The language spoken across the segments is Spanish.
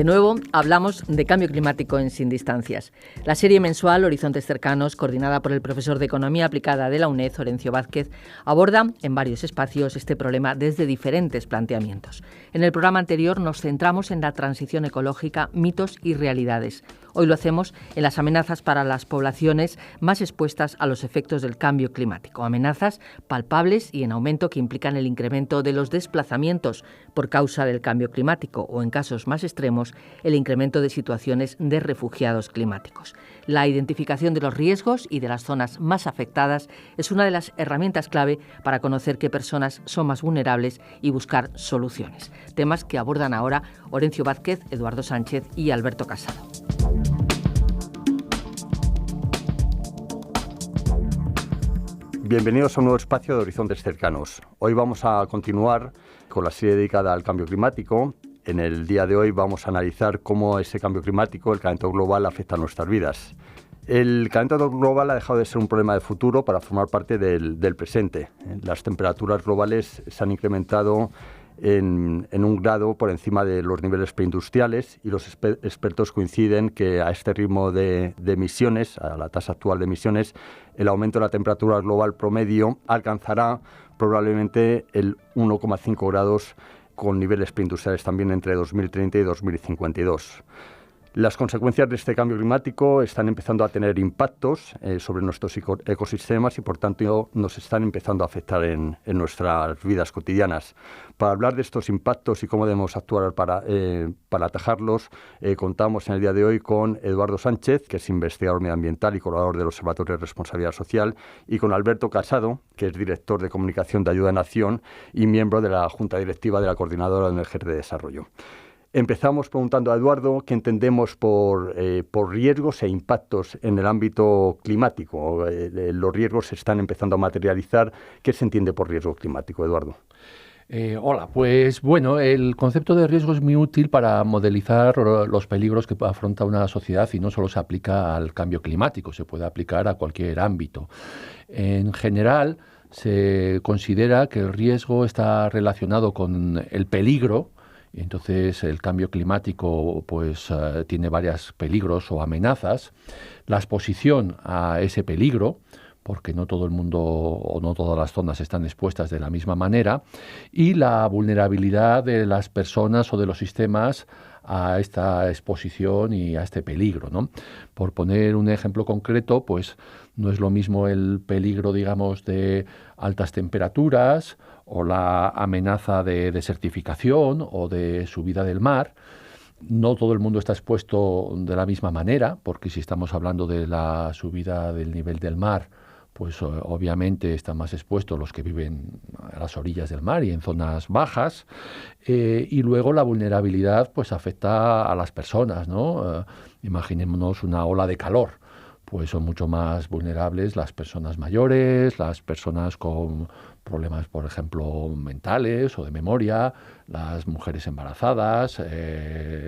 De nuevo, hablamos de cambio climático en Sin Distancias. La serie mensual Horizontes Cercanos, coordinada por el profesor de Economía Aplicada de la UNED, Orencio Vázquez, aborda en varios espacios este problema desde diferentes planteamientos. En el programa anterior nos centramos en la transición ecológica, mitos y realidades. Hoy lo hacemos en las amenazas para las poblaciones más expuestas a los efectos del cambio climático. Amenazas palpables y en aumento que implican el incremento de los desplazamientos por causa del cambio climático o, en casos más extremos, el incremento de situaciones de refugiados climáticos. La identificación de los riesgos y de las zonas más afectadas es una de las herramientas clave para conocer qué personas son más vulnerables y buscar soluciones. Temas que abordan ahora Orencio Vázquez, Eduardo Sánchez y Alberto Casado. Bienvenidos a un nuevo espacio de Horizontes Cercanos. Hoy vamos a continuar con la serie dedicada al cambio climático. En el día de hoy vamos a analizar cómo ese cambio climático, el calentamiento global, afecta a nuestras vidas. El calentamiento global ha dejado de ser un problema de futuro para formar parte del presente. Las temperaturas globales se han incrementado en un grado por encima de los niveles preindustriales y los expertos coinciden que a este ritmo de emisiones, a la tasa actual de emisiones, el aumento de la temperatura global promedio alcanzará probablemente el 1,5 grados con niveles preindustriales también entre 2030 y 2052. Las consecuencias de este cambio climático están empezando a tener impactos sobre nuestros ecosistemas y, por tanto, nos están empezando a afectar en nuestras vidas cotidianas. Para hablar de estos impactos y cómo debemos actuar para atajarlos, contamos en el día de hoy con Eduardo Sánchez, que es investigador medioambiental y colaborador del Observatorio de Responsabilidad Social, y con Alberto Casado, que es director de comunicación de Ayuda a Nación y miembro de la Junta Directiva de la Coordinadora de ONG de Desarrollo. Empezamos preguntando a Eduardo qué entendemos por riesgos e impactos en el ámbito climático. Los riesgos se están empezando a materializar. ¿Qué se entiende por riesgo climático, Eduardo? Hola, pues bueno, el concepto de riesgo es muy útil para modelizar los peligros que afronta una sociedad y no solo se aplica al cambio climático, se puede aplicar a cualquier ámbito. En general, se considera que el riesgo está relacionado con el peligro. Entonces, el cambio climático tiene varios peligros o amenazas. La exposición a ese peligro, porque no todo el mundo o no todas las zonas están expuestas de la misma manera, y la vulnerabilidad de las personas o de los sistemas a esta exposición y a este peligro, ¿no? Por poner un ejemplo concreto, pues no es lo mismo el peligro, digamos, de altas temperaturas o la amenaza de desertificación o de subida del mar. No todo el mundo está expuesto de la misma manera, porque si estamos hablando de la subida del nivel del mar, pues obviamente están más expuestos los que viven a las orillas del mar y en zonas bajas. Y luego la vulnerabilidad pues afecta a las personas, ¿no? Imaginémonos una ola de calor. Pues son mucho más vulnerables las personas mayores, las personas con problemas, por ejemplo, mentales o de memoria, las mujeres embarazadas,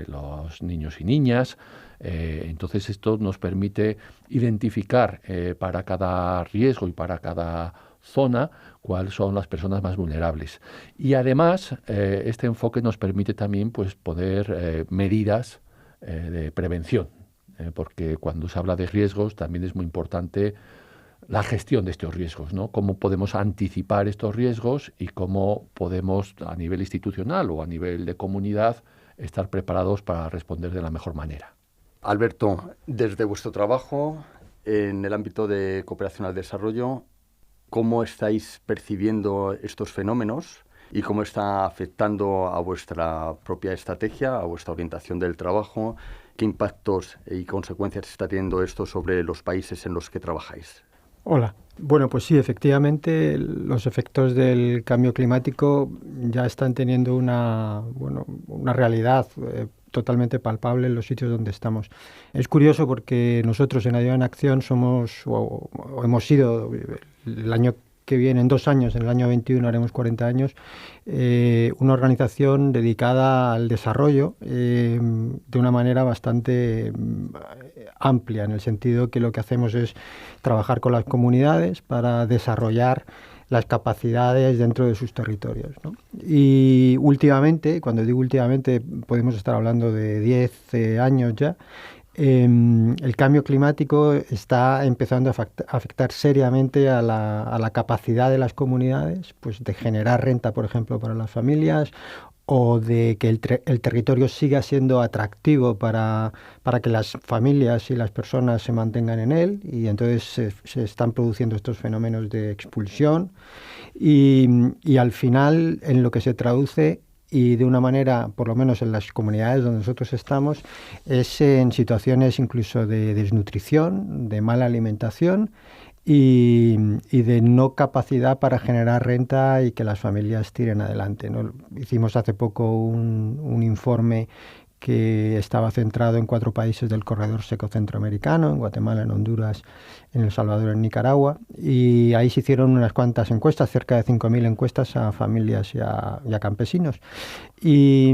los niños y niñas. Entonces esto nos permite identificar para cada riesgo y para cada zona cuáles son las personas más vulnerables. Y además este enfoque nos permite también pues, poner medidas de prevención. Porque cuando se habla de riesgos también es muy importante la gestión de estos riesgos, ¿no? Cómo podemos anticipar estos riesgos y cómo podemos a nivel institucional o a nivel de comunidad estar preparados para responder de la mejor manera. Alberto, desde vuestro trabajo en el ámbito de cooperación al desarrollo, ¿cómo estáis percibiendo estos fenómenos y cómo está afectando a vuestra propia estrategia, a vuestra orientación del trabajo? ¿Qué impactos y consecuencias está teniendo esto sobre los países en los que trabajáis? Hola. Bueno, pues sí, efectivamente, los efectos del cambio climático ya están teniendo una realidad totalmente palpable en los sitios donde estamos. Es curioso porque nosotros en Ayuda en Acción somos, o hemos sido, el año que viene, en 2 años, en el año 21 haremos 40 años, una organización dedicada al desarrollo de una manera bastante amplia, en el sentido que lo que hacemos es trabajar con las comunidades para desarrollar las capacidades dentro de sus territorios, ¿no? Y últimamente, cuando digo últimamente, podemos estar hablando de 10 años ya, el cambio climático está empezando a afectar seriamente a la capacidad de las comunidades, pues, de generar renta, por ejemplo, para las familias, o de que el territorio siga siendo atractivo para que las familias y las personas se mantengan en él, y entonces se están produciendo estos fenómenos de expulsión y al final en lo que se traduce, y de una manera, por lo menos en las comunidades donde nosotros estamos, es en situaciones incluso de desnutrición, de mala alimentación y de no capacidad para generar renta y que las familias tiren adelante, ¿no? Hicimos hace poco un informe que estaba centrado en 4 países del corredor seco centroamericano, en Guatemala, en Honduras, en El Salvador, en Nicaragua, y ahí se hicieron unas cuantas encuestas, cerca de 5.000 encuestas a familias y a campesinos. Y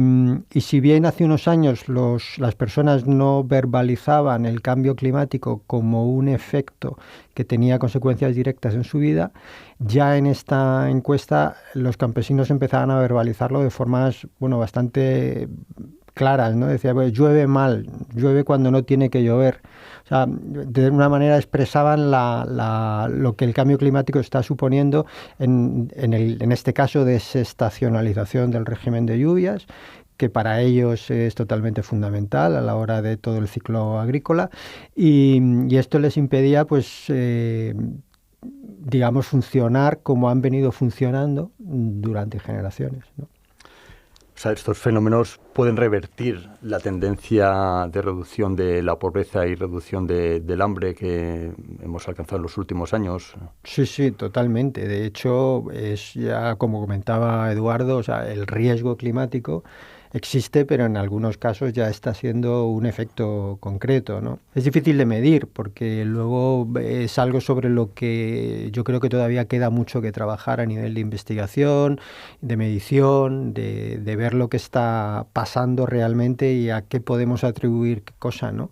si bien hace unos años las personas no verbalizaban el cambio climático como un efecto que tenía consecuencias directas en su vida, ya en esta encuesta los campesinos empezaban a verbalizarlo de formas, bueno, bastante claras, ¿no? Decía, pues, llueve mal, llueve cuando no tiene que llover. O sea, de una manera expresaban lo que el cambio climático está suponiendo en este caso de desestacionalización del régimen de lluvias, que para ellos es totalmente fundamental a la hora de todo el ciclo agrícola, y esto les impedía, pues, digamos, funcionar como han venido funcionando durante generaciones, ¿no? O sea, estos fenómenos pueden revertir la tendencia de reducción de la pobreza y reducción del hambre que hemos alcanzado en los últimos años. Sí, sí, totalmente. De hecho, es ya, como comentaba Eduardo, o sea, el riesgo climático existe, pero en algunos casos ya está siendo un efecto concreto, ¿no? Es difícil de medir porque luego es algo sobre lo que yo creo que todavía queda mucho que trabajar a nivel de investigación, de medición, de ver lo que está pasando realmente y a qué podemos atribuir qué cosa, ¿no?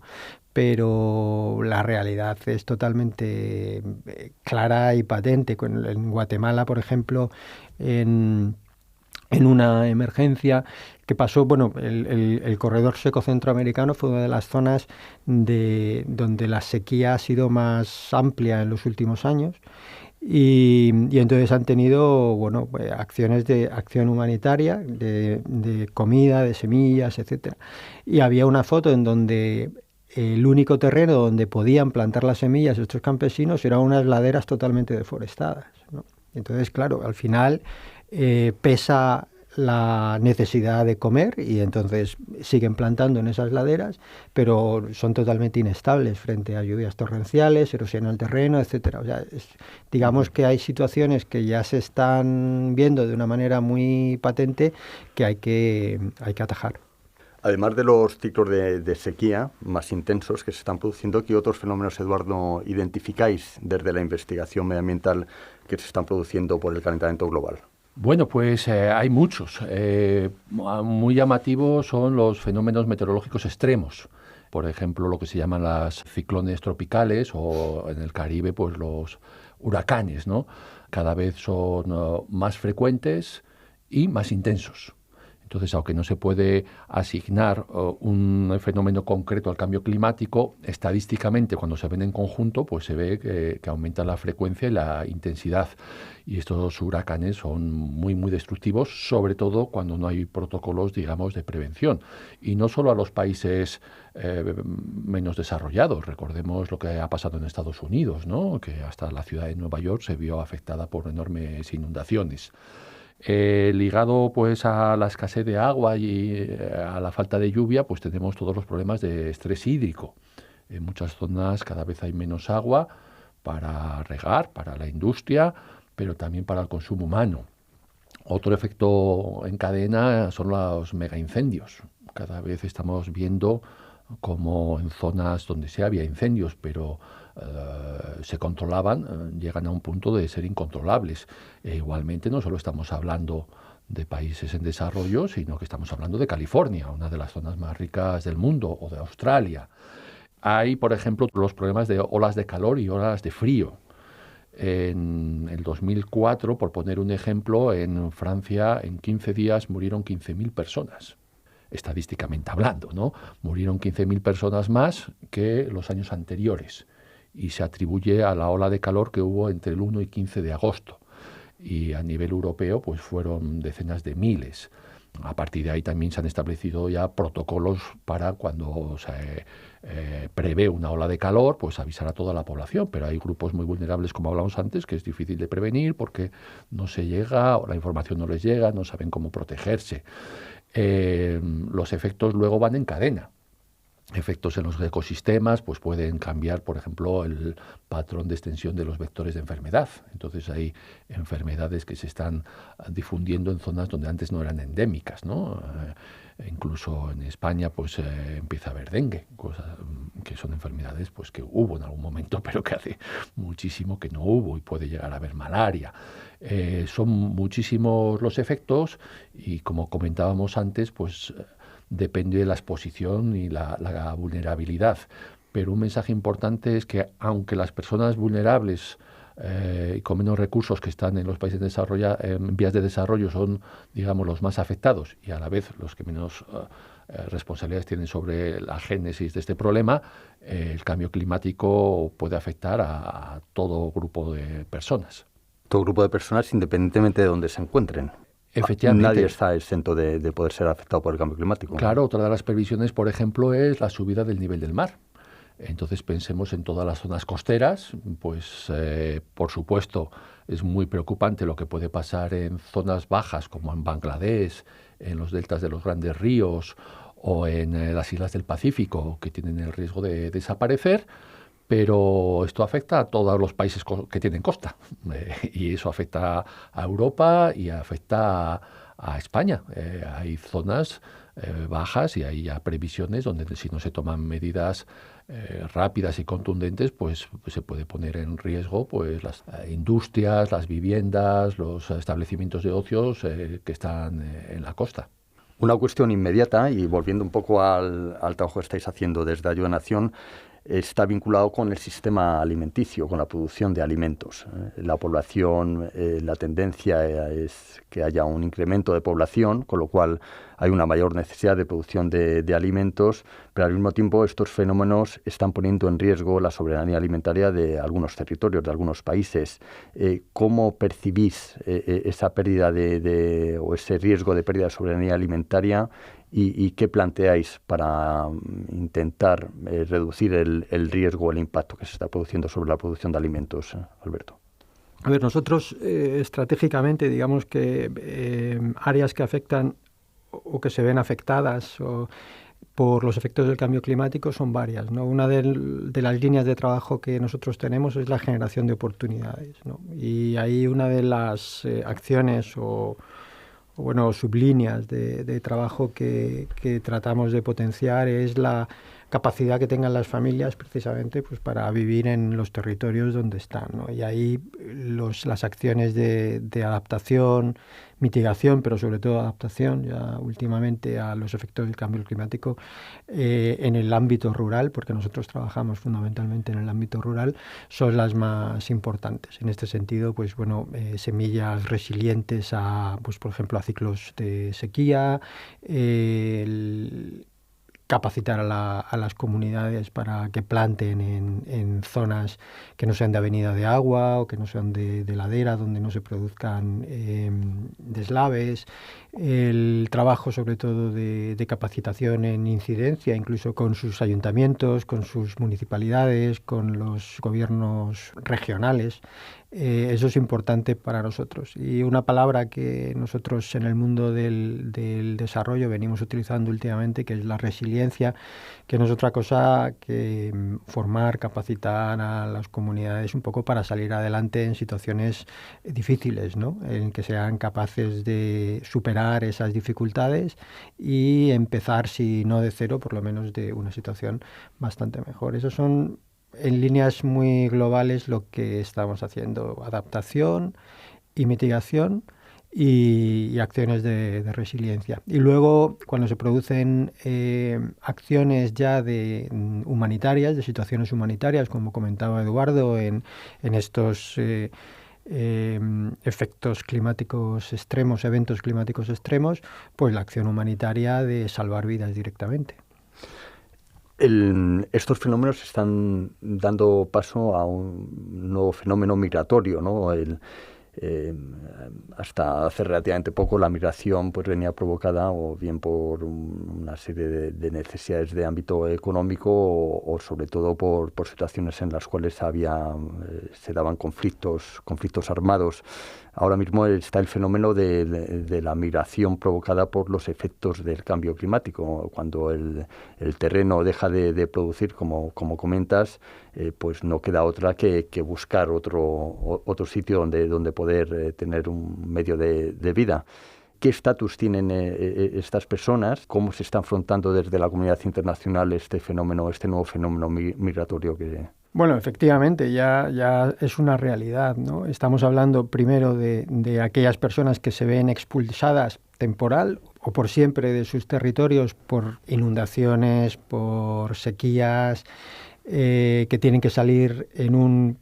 Pero la realidad es totalmente clara y patente. En Guatemala, por ejemplo, en una emergencia que pasó, bueno, el corredor seco centroamericano fue una de las zonas donde la sequía ha sido más amplia en los últimos años, y entonces han tenido, bueno, acciones de acción humanitaria, de comida, de semillas, etcétera. Y había una foto en donde el único terreno donde podían plantar las semillas estos campesinos eran unas laderas totalmente deforestadas, ¿no? Entonces, claro, al final pesa la necesidad de comer y entonces siguen plantando en esas laderas, pero son totalmente inestables frente a lluvias torrenciales, erosión al terreno, etcétera. O sea, digamos que hay situaciones que ya se están viendo de una manera muy patente que hay que atajar. Además de los ciclos de sequía más intensos que se están produciendo, ¿qué otros fenómenos, Eduardo, identificáis desde la investigación medioambiental que se están produciendo por el calentamiento global? Bueno, pues hay muchos. Muy llamativos son los fenómenos meteorológicos extremos. Por ejemplo, lo que se llaman los ciclones tropicales o en el Caribe, pues los huracanes, ¿no? Cada vez son más frecuentes y más intensos. Entonces, aunque no se puede asignar un fenómeno concreto al cambio climático, estadísticamente, cuando se ven en conjunto, pues se ve que aumenta la frecuencia y la intensidad. Y estos huracanes son muy, muy destructivos, sobre todo cuando no hay protocolos, digamos, de prevención. Y no solo a los países menos desarrollados. Recordemos lo que ha pasado en Estados Unidos, ¿no? Que hasta la ciudad de Nueva York se vio afectada por enormes inundaciones. Ligado pues a la escasez de agua y a la falta de lluvia, pues tenemos todos los problemas de estrés hídrico. En muchas zonas cada vez hay menos agua para regar, para la industria, pero también para el consumo humano. Otro efecto en cadena son los megaincendios. Cada vez estamos viendo como en zonas donde sí había incendios, pero se controlaban, llegan a un punto de ser incontrolables. Igualmente no solo estamos hablando de países en desarrollo, sino que estamos hablando de California, una de las zonas más ricas del mundo, o de Australia. Hay, por ejemplo, los problemas de olas de calor y olas de frío. En el 2004, por poner un ejemplo, en Francia en 15 días murieron 15.000 personas, estadísticamente hablando, ¿no? Murieron 15.000 personas más que los años anteriores y se atribuye a la ola de calor que hubo entre el 1 y 15 de agosto. Y a nivel europeo pues fueron decenas de miles. A partir de ahí también se han establecido ya protocolos para cuando se prevé una ola de calor, pues avisar a toda la población, pero hay grupos muy vulnerables, como hablamos antes, que es difícil de prevenir porque no se llega, o la información no les llega, no saben cómo protegerse. Los efectos luego van en cadena. Efectos en los ecosistemas pues pueden cambiar, por ejemplo, el patrón de extensión de los vectores de enfermedad. Entonces hay enfermedades que se están difundiendo en zonas donde antes no eran endémicas, ¿no? Incluso en España pues empieza a haber dengue, cosas que son enfermedades pues que hubo en algún momento, pero que hace muchísimo que no hubo, y puede llegar a haber malaria. Son muchísimos los efectos y, como comentábamos antes, pues depende de la exposición y la vulnerabilidad. Pero un mensaje importante es que aunque las personas vulnerables y con menos recursos que están en los países en vías de desarrollo son, digamos, los más afectados y a la vez los que menos responsabilidades tienen sobre la génesis de este problema, el cambio climático puede afectar a todo grupo de personas. Todo grupo de personas, independientemente de donde se encuentren. Efectivamente. Nadie está exento de poder ser afectado por el cambio climático. Claro, otra de las previsiones, por ejemplo, es la subida del nivel del mar. Entonces pensemos en todas las zonas costeras, pues por supuesto es muy preocupante lo que puede pasar en zonas bajas como en Bangladesh, en los deltas de los grandes ríos o en las islas del Pacífico, que tienen el riesgo de desaparecer. Pero esto afecta a todos los países que tienen costa y eso afecta a Europa y afecta a España. Hay zonas bajas y hay ya previsiones donde si no se toman medidas rápidas y contundentes, pues se puede poner en riesgo pues las industrias, las viviendas, los establecimientos de ocios que están en la costa. Una cuestión inmediata, y volviendo un poco al trabajo que estáis haciendo desde Ayuda Nación, está vinculado con el sistema alimenticio, con la producción de alimentos. La población, la tendencia es que haya un incremento de población, con lo cual hay una mayor necesidad de producción de alimentos, pero al mismo tiempo estos fenómenos están poniendo en riesgo la soberanía alimentaria de algunos territorios, de algunos países. ¿Cómo percibís esa pérdida o ese riesgo de pérdida de soberanía alimentaria? ¿Y qué planteáis para intentar reducir el riesgo o el impacto que se está produciendo sobre la producción de alimentos, Alberto? A ver, nosotros estratégicamente, digamos que áreas que afectan o que se ven afectadas por los efectos del cambio climático son varias, ¿no? Una de las líneas de trabajo que nosotros tenemos es la generación de oportunidades, ¿no? Y ahí una de las acciones o sublíneas de trabajo que tratamos de potenciar es la capacidad que tengan las familias precisamente pues para vivir en los territorios donde están, ¿no? Y ahí las acciones de adaptación, mitigación, pero sobre todo adaptación ya últimamente a los efectos del cambio climático en el ámbito rural, porque nosotros trabajamos fundamentalmente en el ámbito rural, son las más importantes. En este sentido, pues bueno, semillas resilientes a, pues por ejemplo, a ciclos de sequía, capacitar a las comunidades para que planten en zonas que no sean de avenida de agua o que no sean de ladera, donde no se produzcan deslaves, el trabajo sobre todo de capacitación en incidencia, incluso con sus ayuntamientos, con sus municipalidades, con los gobiernos regionales. Eso es importante para nosotros. Y una palabra que nosotros en el mundo del desarrollo venimos utilizando últimamente, que es la resiliencia, que no es otra cosa que formar, capacitar a las comunidades un poco para salir adelante en situaciones difíciles, ¿no? En que sean capaces de superar esas dificultades y empezar, si no de cero, por lo menos de una situación bastante mejor. Esos son, en líneas muy globales, lo que estamos haciendo: adaptación y mitigación y acciones de resiliencia. Y luego, cuando se producen acciones ya humanitarias, de situaciones humanitarias, como comentaba Eduardo, en estos efectos climáticos extremos, eventos climáticos extremos, pues la acción humanitaria de salvar vidas directamente. Estos fenómenos están dando paso a un nuevo fenómeno migratorio, ¿no? Hasta hace relativamente poco la migración pues venía provocada o bien por una serie de necesidades de ámbito económico o sobre todo por situaciones en las cuales se daban conflictos armados. Ahora mismo está el fenómeno de la migración provocada por los efectos del cambio climático. Cuando el terreno deja de producir, como comentas, pues no queda otra que buscar otro sitio donde poder tener un medio de vida. ¿Qué estatus tienen estas personas? ¿Cómo se está afrontando desde la comunidad internacional este nuevo fenómeno migratorio que...? Bueno, efectivamente, ya es una realidad, ¿no? Estamos hablando primero de aquellas personas que se ven expulsadas temporal o por siempre de sus territorios por inundaciones, por sequías, que tienen que salir en un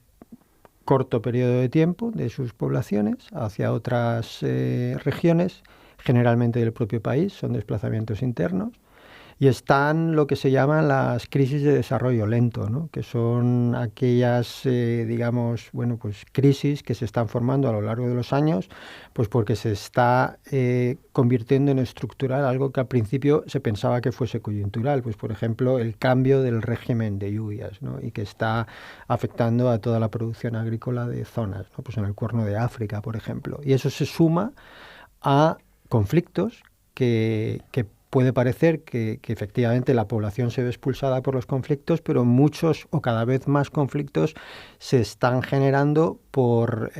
corto periodo de tiempo de sus poblaciones hacia otras regiones, generalmente del propio país, son desplazamientos internos. Y están lo que se llaman las crisis de desarrollo lento, ¿no? Que son aquellas, crisis que se están formando a lo largo de los años, pues porque se está convirtiendo en estructural algo que al principio se pensaba que fuese coyuntural, pues por ejemplo el cambio del régimen de lluvias, ¿no? Y que está afectando a toda la producción agrícola de zonas, ¿no? Pues en el Cuerno de África, por ejemplo. Y eso se suma a conflictos que puede parecer que efectivamente la población se ve expulsada por los conflictos, pero muchos o cada vez más conflictos se están generando por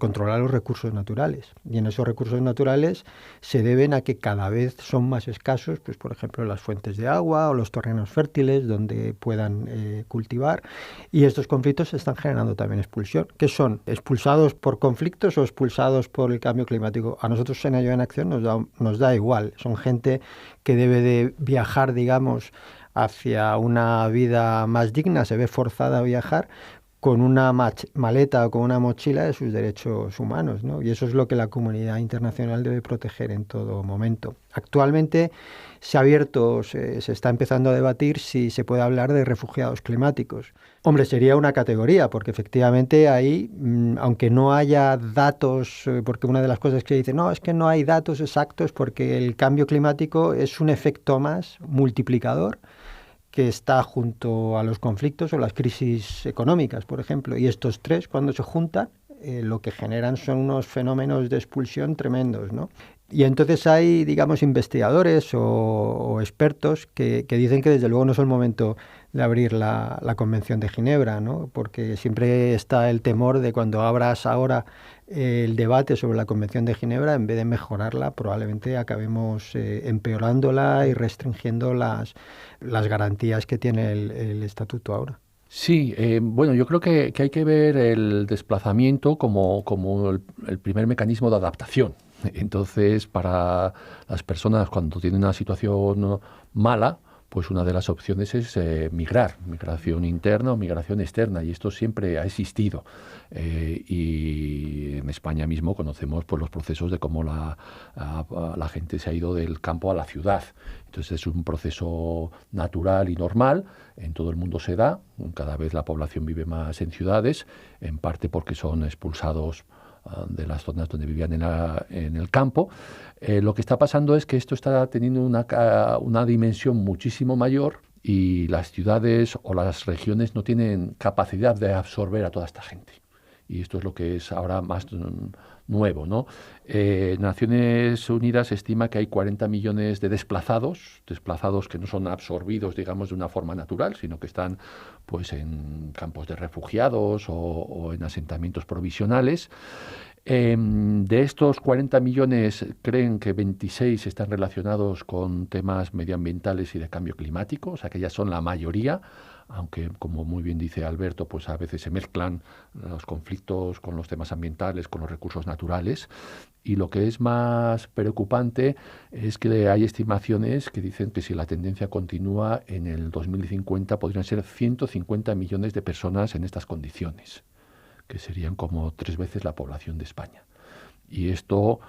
controlar los recursos naturales. Y en esos recursos naturales se deben a que cada vez son más escasos, pues por ejemplo las fuentes de agua o los terrenos fértiles donde puedan cultivar. Y estos conflictos están generando también expulsión. ¿Qué son? ¿Expulsados por conflictos o expulsados por el cambio climático? A nosotros en Ayuda en Acción nos da igual. Son gente que debe de viajar, digamos, hacia una vida más digna, se ve forzada a viajar con una maleta o con una mochila de sus derechos humanos, ¿no? Y eso es lo que la comunidad internacional debe proteger en todo momento. Actualmente se está empezando a debatir si se puede hablar de refugiados climáticos. Hombre, sería una categoría, porque efectivamente ahí, aunque no haya datos, porque una de las cosas que se dice, no, es que no hay datos exactos porque el cambio climático es un efecto más multiplicador que está junto a los conflictos o las crisis económicas, por ejemplo. Y estos tres, cuando se juntan, lo que generan son unos fenómenos de expulsión tremendos, ¿no? Y entonces hay, digamos, investigadores o expertos que dicen que desde luego no es el momento de abrir la Convención de Ginebra, ¿no? Porque siempre está el temor de cuando abras ahora el debate sobre la Convención de Ginebra, en vez de mejorarla, probablemente acabemos empeorándola y restringiendo las garantías que tiene el estatuto ahora. Sí, yo creo que hay que ver el desplazamiento como el primer mecanismo de adaptación. Entonces, para las personas cuando tienen una situación mala, pues una de las opciones es migrar, migración interna o migración externa, y esto siempre ha existido. Y en España mismo conocemos pues, los procesos de cómo la gente se ha ido del campo a la ciudad. Entonces es un proceso natural y normal, en todo el mundo se da, cada vez la población vive más en ciudades, en parte porque son expulsados de las zonas donde vivían en el campo. Lo que está pasando es que esto está teniendo una dimensión muchísimo mayor y las ciudades o las regiones no tienen capacidad de absorber a toda esta gente. Y esto es lo que es ahora más nuevo, ¿no? Naciones Unidas estima que hay 40 millones de desplazados que no son absorbidos, digamos, de una forma natural, sino que están pues, en campos de refugiados o en asentamientos provisionales. De estos 40 millones creen que 26 están relacionados con temas medioambientales y de cambio climático, o sea que ya son la mayoría. aunque como muy bien dice Alberto, pues a veces se mezclan los conflictos con los temas ambientales, con los recursos naturales. Y lo que es más preocupante es que hay estimaciones que dicen que si la tendencia continúa, en el 2050 podrían ser 150 millones de personas en estas condiciones, que serían como 3 veces la población de España. Y esto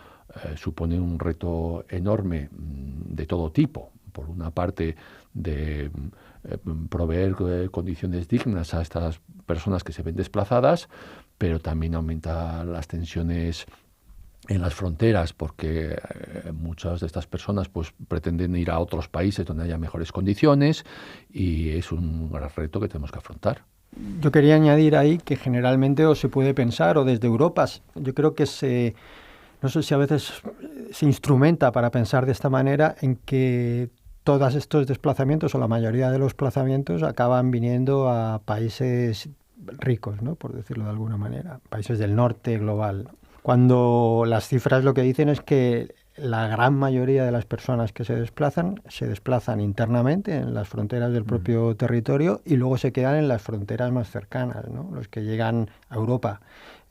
supone un reto enorme de todo tipo. Por una parte, de proveer condiciones dignas a estas personas que se ven desplazadas, pero también aumenta las tensiones en las fronteras, porque muchas de estas personas pues pretenden ir a otros países donde haya mejores condiciones, y es un gran reto que tenemos que afrontar. Yo quería añadir ahí que generalmente o se puede pensar, o desde Europa, yo creo que no sé si a veces se instrumenta para pensar de esta manera, en que todos estos desplazamientos, o la mayoría de los desplazamientos, acaban viniendo a países ricos, ¿no? Por decirlo de alguna manera, países del norte global. Cuando las cifras lo que dicen es que la gran mayoría de las personas que se desplazan internamente en las fronteras del propio territorio, y luego se quedan en las fronteras más cercanas, ¿no? Los que llegan a Europa,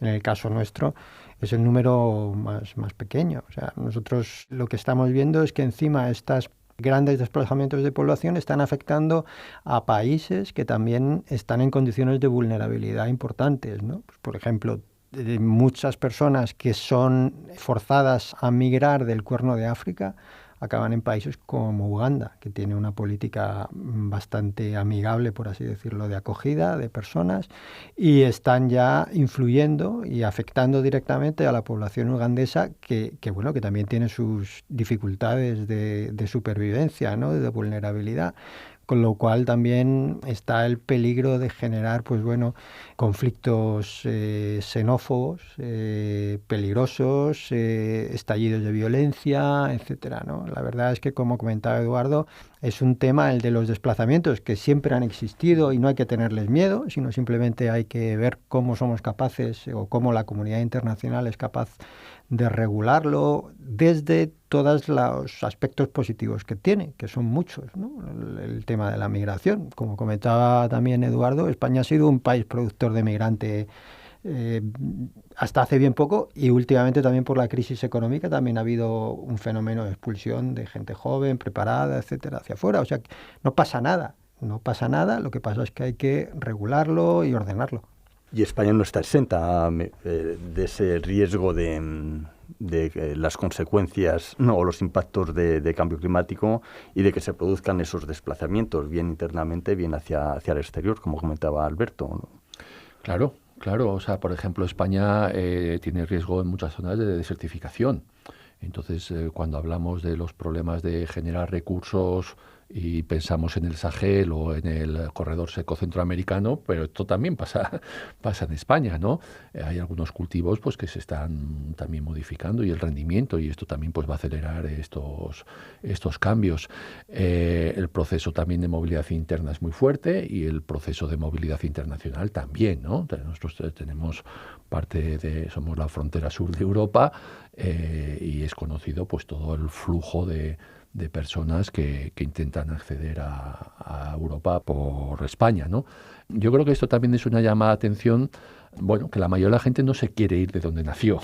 en el caso nuestro, es el número más pequeño. O sea, nosotros lo que estamos viendo es que encima estas grandes desplazamientos de población están afectando a países que también están en condiciones de vulnerabilidad importantes, ¿no? Pues, por ejemplo, muchas personas que son forzadas a migrar del Cuerno de África acaban en países como Uganda, que tiene una política bastante amigable, por así decirlo, de acogida de personas, y están ya influyendo y afectando directamente a la población ugandesa, que también tiene sus dificultades de supervivencia, ¿no? De vulnerabilidad. Con lo cual también está el peligro de generar conflictos xenófobos, peligrosos, estallidos de violencia, etcétera, ¿no? La verdad es que, como comentaba Eduardo, es un tema, el de los desplazamientos, que siempre han existido y no hay que tenerles miedo, sino simplemente hay que ver cómo somos capaces, o cómo la comunidad internacional es capaz de regularlo desde todos los aspectos positivos que tiene, que son muchos, ¿no? El tema de la migración. Como comentaba también Eduardo, España ha sido un país productor de migrante hasta hace bien poco, y últimamente también por la crisis económica también ha habido un fenómeno de expulsión de gente joven, preparada, etcétera, hacia afuera. O sea, no pasa nada, lo que pasa es que hay que regularlo y ordenarlo. Y España no está exenta de ese riesgo de las consecuencias o los impactos de cambio climático, y de que se produzcan esos desplazamientos, bien internamente, bien hacia el exterior, como comentaba Alberto, ¿no? Claro. O sea, por ejemplo, España tiene riesgo en muchas zonas de desertificación. Entonces, cuando hablamos de los problemas de generar recursos y pensamos en el Sahel o en el corredor seco centroamericano, pero esto también pasa en España, ¿no? Hay algunos cultivos pues que se están también modificando, y el rendimiento, y esto también pues va a acelerar estos cambios. El proceso también de movilidad interna es muy fuerte, y el proceso de movilidad internacional también, ¿no? Nosotros somos la frontera sur de Europa, y es conocido pues todo el flujo de personas que intentan acceder a Europa por España, ¿no? Yo creo que esto también es una llamada de atención, que la mayoría de la gente no se quiere ir de donde nació.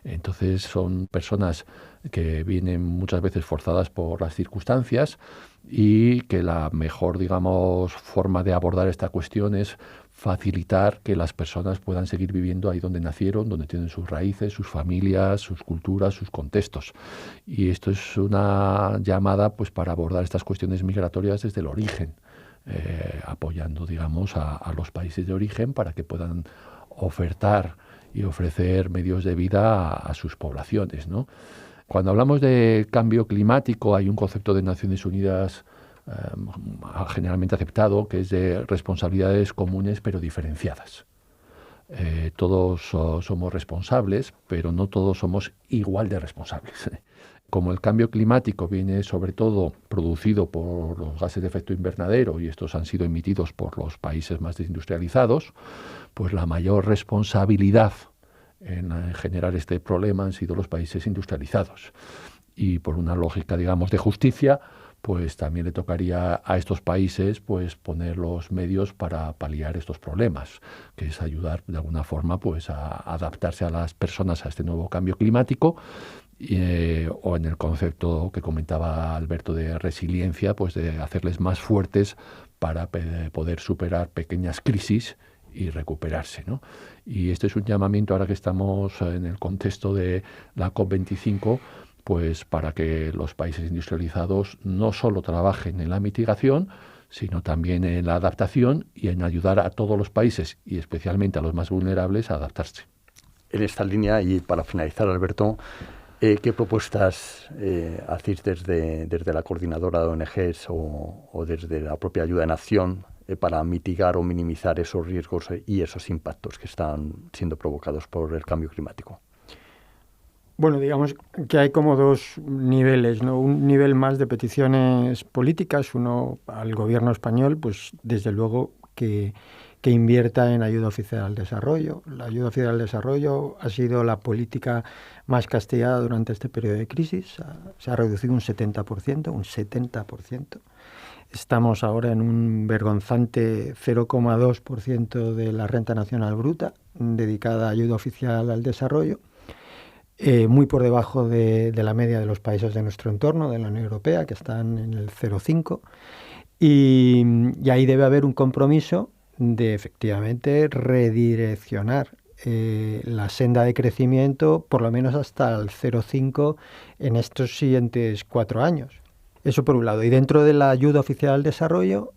Entonces son personas que vienen muchas veces forzadas por las circunstancias, y que la mejor, forma de abordar esta cuestión es facilitar que las personas puedan seguir viviendo ahí donde nacieron, donde tienen sus raíces, sus familias, sus culturas, sus contextos. Y esto es una llamada pues para abordar estas cuestiones migratorias desde el origen, apoyando, a los países de origen para que puedan ofertar y ofrecer medios de vida a sus poblaciones, ¿no? Cuando hablamos de cambio climático, hay un concepto de Naciones Unidas generalmente aceptado, que es de responsabilidades comunes pero diferenciadas. Todos somos responsables, pero no todos somos igual de responsables. Como el cambio climático viene sobre todo producido por los gases de efecto invernadero, y estos han sido emitidos por los países más desindustrializados, pues la mayor responsabilidad en generar este problema han sido los países industrializados. Y por una lógica, de justicia, pues también le tocaría a estos países pues poner los medios para paliar estos problemas, que es ayudar de alguna forma pues a adaptarse a las personas a este nuevo cambio climático, o en el concepto que comentaba Alberto de resiliencia, pues de hacerles más fuertes para poder superar pequeñas crisis y recuperarse, ¿no? Y este es un llamamiento, ahora que estamos en el contexto de la COP25, pues para que los países industrializados no solo trabajen en la mitigación, sino también en la adaptación y en ayudar a todos los países, y especialmente a los más vulnerables, a adaptarse. En esta línea, y para finalizar, Alberto, ¿qué propuestas hacéis desde la coordinadora de ONGs o desde la propia Ayuda en Acción para mitigar o minimizar esos riesgos y esos impactos que están siendo provocados por el cambio climático? Bueno, digamos que hay como dos niveles, ¿no? Un nivel más de peticiones políticas, uno al gobierno español, pues desde luego que invierta en ayuda oficial al desarrollo. La ayuda oficial al desarrollo ha sido la política más castigada durante este periodo de crisis. Se ha reducido un 70%. Estamos ahora en un vergonzante 0,2% de la renta nacional bruta dedicada a ayuda oficial al desarrollo. Muy por debajo de la media de los países de nuestro entorno, de la Unión Europea, que están en el 0,5%. Y ahí debe haber un compromiso de efectivamente redireccionar la senda de crecimiento por lo menos hasta el 0,5 en estos siguientes 4 años. Eso por un lado. Y dentro de la ayuda oficial al desarrollo,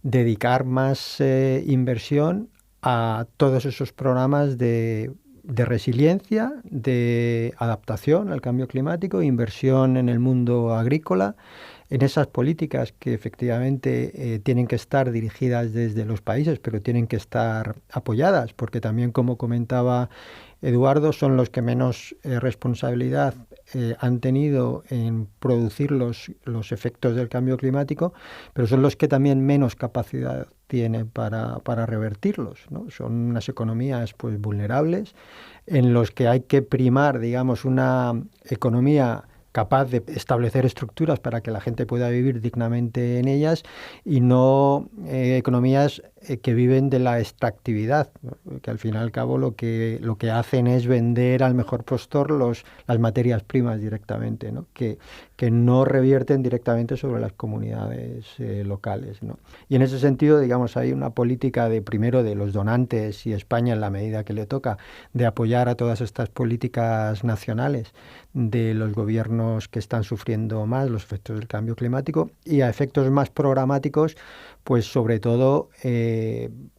dedicar más inversión a todos esos programas de resiliencia, de adaptación al cambio climático, inversión en el mundo agrícola, en esas políticas que efectivamente tienen que estar dirigidas desde los países, pero tienen que estar apoyadas, porque también, como comentaba Eduardo, son los que menos responsabilidad han tenido en producir los efectos del cambio climático, pero son los que también menos capacidad tienen para revertirlos, ¿no? Son unas economías pues vulnerables en los que hay que primar, digamos, una economía capaz de establecer estructuras para que la gente pueda vivir dignamente en ellas y no economías que viven de la extractividad, ¿no? Que al fin y al cabo lo que hacen es vender al mejor postor las materias primas directamente, ¿no? Que no revierten directamente sobre las comunidades locales, ¿no? Y en ese sentido, digamos, hay una política primero de los donantes y España, en la medida que le toca, de apoyar a todas estas políticas nacionales de los gobiernos que están sufriendo más los efectos del cambio climático, y a efectos más programáticos, pues sobre todo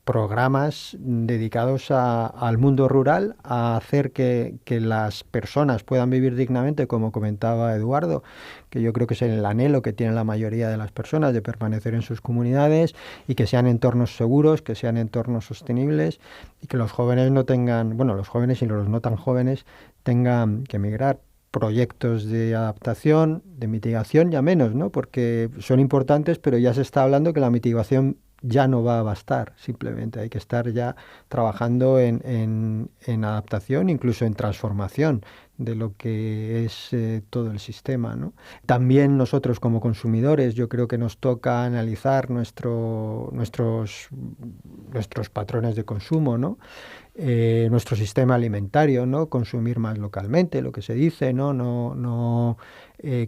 programas dedicados al mundo rural, a hacer que las personas puedan vivir dignamente, como comentaba Eduardo, que yo creo que es el anhelo que tiene la mayoría de las personas de permanecer en sus comunidades, y que sean entornos seguros, que sean entornos sostenibles, y que los jóvenes no tengan, bueno, los jóvenes y los no tan jóvenes tengan que emigrar. Proyectos de adaptación, de mitigación ya menos, ¿no? Porque son importantes, pero ya se está hablando que la mitigación ya no va a bastar, simplemente hay que estar ya trabajando en adaptación, incluso en transformación de lo que es todo el sistema, ¿no? También nosotros como consumidores, yo creo que nos toca analizar nuestros patrones de consumo, ¿no? Nuestro sistema alimentario, ¿no? Consumir más localmente, lo que se dice, no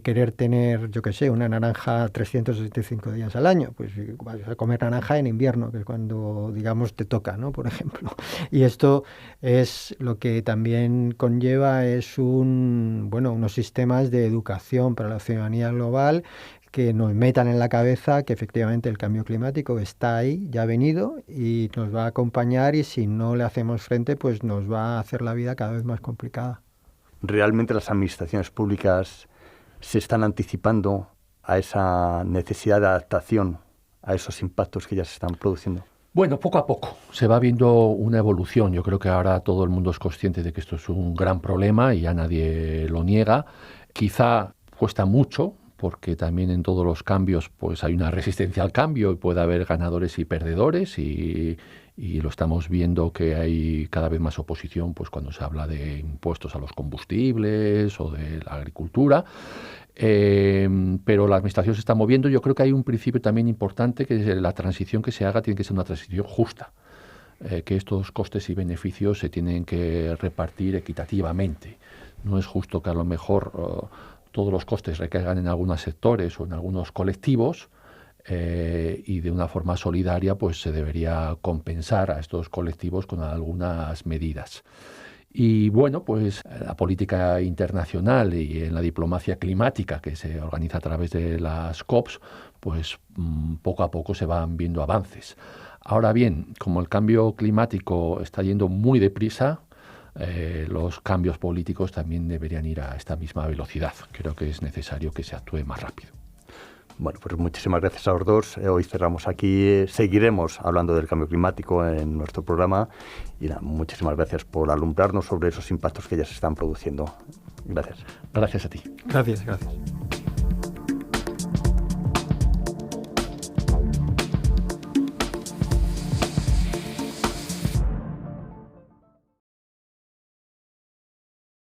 querer tener, yo qué sé, una naranja 365 días al año. Pues vas a comer naranja en invierno, que es cuando, digamos, te toca, ¿no? Por ejemplo. Y esto es lo que también conlleva es unos sistemas de educación para la ciudadanía global que nos metan en la cabeza que efectivamente el cambio climático está ahí, ya ha venido y nos va a acompañar, y si no le hacemos frente, pues nos va a hacer la vida cada vez más complicada. ¿Realmente las administraciones públicas se están anticipando a esa necesidad de adaptación a esos impactos que ya se están produciendo? Bueno, poco a poco se va viendo una evolución. Yo creo que ahora todo el mundo es consciente de que esto es un gran problema y ya nadie lo niega. Quizá cuesta mucho, porque también en todos los cambios pues hay una resistencia al cambio y puede haber ganadores y perdedores, y lo estamos viendo que hay cada vez más oposición pues cuando se habla de impuestos a los combustibles o de la agricultura. Pero la administración se está moviendo. Yo creo que hay un principio también importante, que es la transición que se haga tiene que ser una transición justa, que estos costes y beneficios se tienen que repartir equitativamente. No es justo que a lo mejor todos los costes recaigan en algunos sectores o en algunos colectivos, y de una forma solidaria pues se debería compensar a estos colectivos con algunas medidas. Y bueno, pues la política internacional y en la diplomacia climática que se organiza a través de las COPs, pues poco a poco se van viendo avances. Ahora bien, como el cambio climático está yendo muy deprisa, los cambios políticos también deberían ir a esta misma velocidad. Creo que es necesario que se actúe más rápido. Bueno, pues muchísimas gracias a los dos. Hoy cerramos aquí. Seguiremos hablando del cambio climático en nuestro programa. Y nada, muchísimas gracias por alumbrarnos sobre esos impactos que ya se están produciendo. Gracias. Gracias a ti. Gracias.